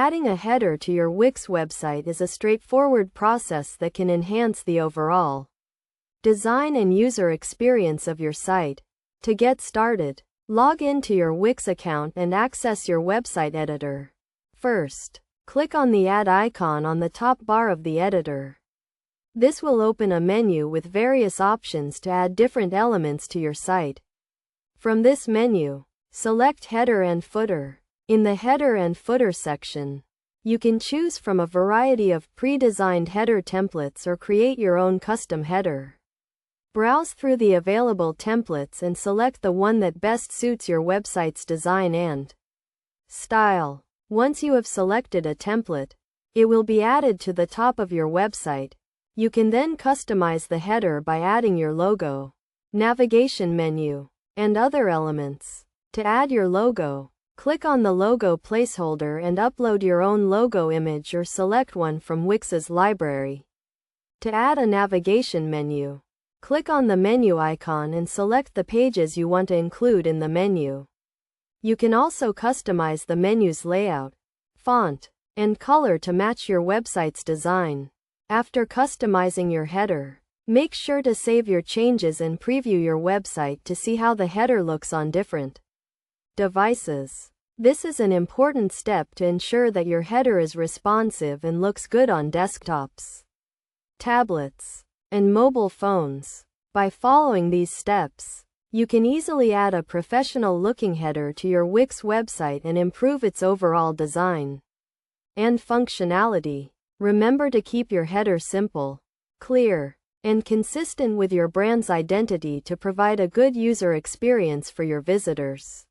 Adding a header to your Wix website is a straightforward process that can enhance the overall design and user experience of your site. To get started, log into your Wix account and access your website editor. First, click on the Add icon on the top bar of the editor. This will open a menu with various options to add different elements to your site. From this menu, select Header and Footer. In the Header and Footer section, you can choose from a variety of pre-designed header templates or create your own custom header. Browse through the available templates and select the one that best suits your website's design and style. Once you have selected a template, it will be added to the top of your website. You can then customize the header by adding your logo, navigation menu, and other elements. To add your logo, click on the logo placeholder and upload your own logo image or select one from Wix's library. To add a navigation menu, click on the menu icon and select the pages you want to include in the menu. You can also customize the menu's layout, font, and color to match your website's design. After customizing your header, make sure to save your changes and preview your website to see how the header looks on different devices. This is an important step to ensure that your header is responsive and looks good on desktops, tablets, and mobile phones. By following these steps, you can easily add a professional-looking header to your Wix website and improve its overall design and functionality. Remember to keep your header simple, clear, and consistent with your brand's identity to provide a good user experience for your visitors.